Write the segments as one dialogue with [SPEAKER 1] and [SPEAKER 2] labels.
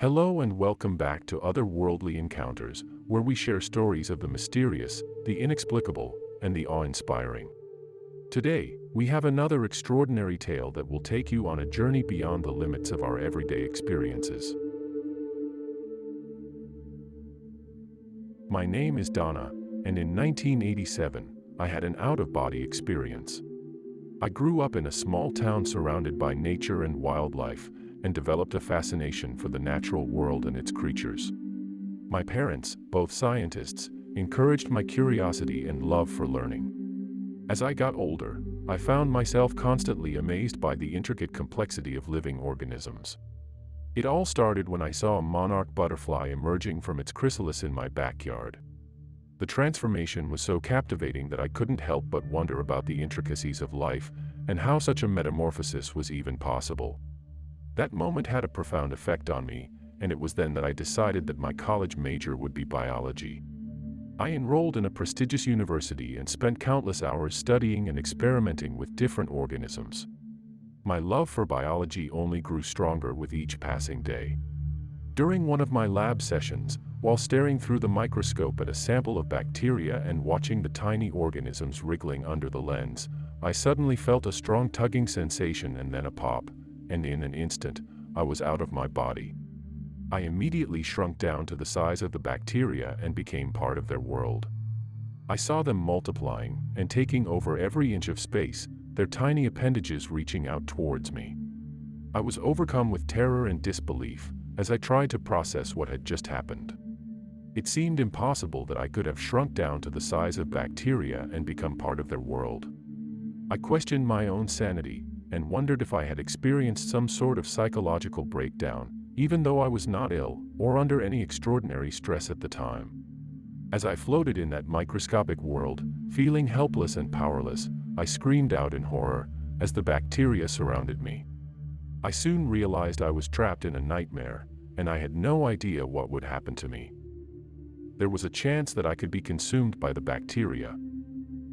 [SPEAKER 1] Hello and welcome back to Otherworldly Encounters, where we share stories of the mysterious, the inexplicable, and the awe-inspiring. Today, we have another extraordinary tale that will take you on a journey beyond the limits of our everyday experiences. My name is Donna, and in 1987, I had an out-of-body experience. I grew up in a small town surrounded by nature and wildlife, and developed a fascination for the natural world and its creatures. My parents, both scientists, encouraged my curiosity and love for learning. As I got older, I found myself constantly amazed by the intricate complexity of living organisms. It all started when I saw a monarch butterfly emerging from its chrysalis in my backyard. The transformation was so captivating that I couldn't help but wonder about the intricacies of life and how such a metamorphosis was even possible. That moment had a profound effect on me, and it was then that I decided that my college major would be biology. I enrolled in a prestigious university and spent countless hours studying and experimenting with different organisms. My love for biology only grew stronger with each passing day. During one of my lab sessions, while staring through the microscope at a sample of bacteria and watching the tiny organisms wriggling under the lens, I suddenly felt a strong tugging sensation and then a pop, and in an instant, I was out of my body. I immediately shrunk down to the size of the bacteria and became part of their world. I saw them multiplying and taking over every inch of space, their tiny appendages reaching out towards me. I was overcome with terror and disbelief as I tried to process what had just happened. It seemed impossible that I could have shrunk down to the size of bacteria and become part of their world. I questioned my own sanity and wondered if I had experienced some sort of psychological breakdown, even though I was not ill or under any extraordinary stress at the time. As I floated in that microscopic world, feeling helpless and powerless, I screamed out in horror as the bacteria surrounded me. I soon realized I was trapped in a nightmare, and I had no idea what would happen to me. There was a chance that I could be consumed by the bacteria.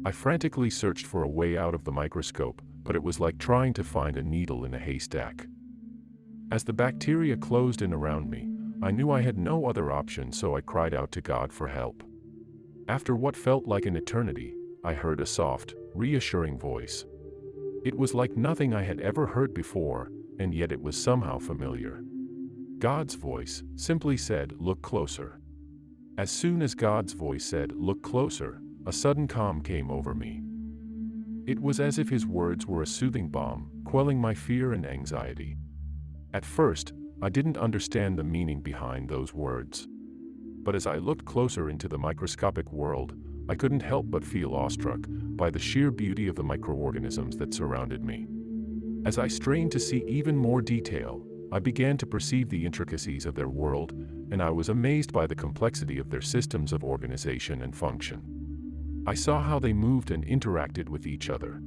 [SPEAKER 1] I frantically searched for a way out of the microscope, but it was like trying to find a needle in a haystack. As the bacteria closed in around me, I knew I had no other option, so I cried out to God for help. After what felt like an eternity, I heard a soft, reassuring voice. It was like nothing I had ever heard before, and yet it was somehow familiar. God's voice simply said, "Look closer." As soon as God's voice said, "Look closer," a sudden calm came over me. It was as if his words were a soothing balm, quelling my fear and anxiety. At first, I didn't understand the meaning behind those words. But as I looked closer into the microscopic world, I couldn't help but feel awestruck by the sheer beauty of the microorganisms that surrounded me. As I strained to see even more detail, I began to perceive the intricacies of their world, and I was amazed by the complexity of their systems of organization and function. I saw how they moved and interacted with each other.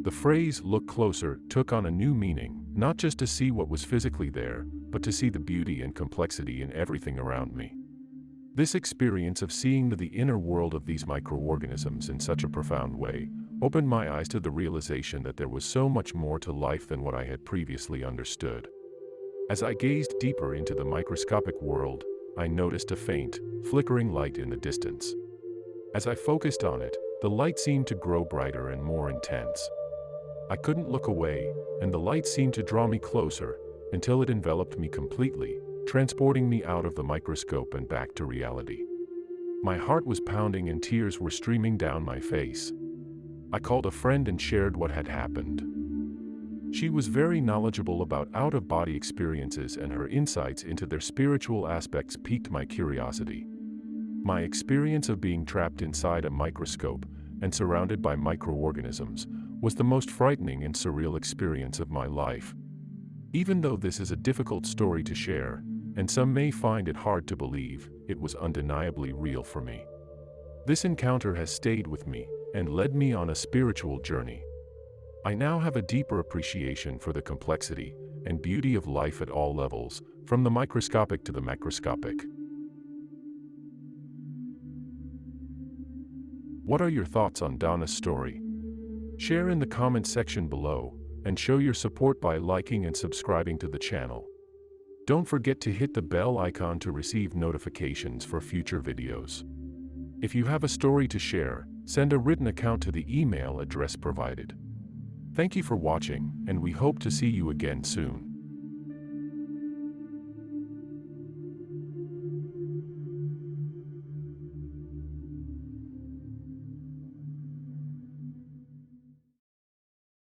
[SPEAKER 1] The phrase "look closer" took on a new meaning, not just to see what was physically there, but to see the beauty and complexity in everything around me. This experience of seeing the inner world of these microorganisms in such a profound way opened my eyes to the realization that there was so much more to life than what I had previously understood. As I gazed deeper into the microscopic world, I noticed a faint, flickering light in the distance. As I focused on it, the light seemed to grow brighter and more intense. I couldn't look away, and the light seemed to draw me closer, until it enveloped me completely, transporting me out of the microscope and back to reality. My heart was pounding and tears were streaming down my face. I called a friend and shared what had happened. She was very knowledgeable about out-of-body experiences, and her insights into their spiritual aspects piqued my curiosity. My experience of being trapped inside a microscope and surrounded by microorganisms was the most frightening and surreal experience of my life. Even though this is a difficult story to share, and some may find it hard to believe, it was undeniably real for me. This encounter has stayed with me and led me on a spiritual journey. I now have a deeper appreciation for the complexity and beauty of life at all levels, from the microscopic to the macroscopic. What are your thoughts on Donna's story? Share in the comment section below, and show your support by liking and subscribing to the channel. Don't forget to hit the bell icon to receive notifications for future videos. If you have a story to share, send a written account to the email address provided. Thank you for watching, and we hope to see you again soon.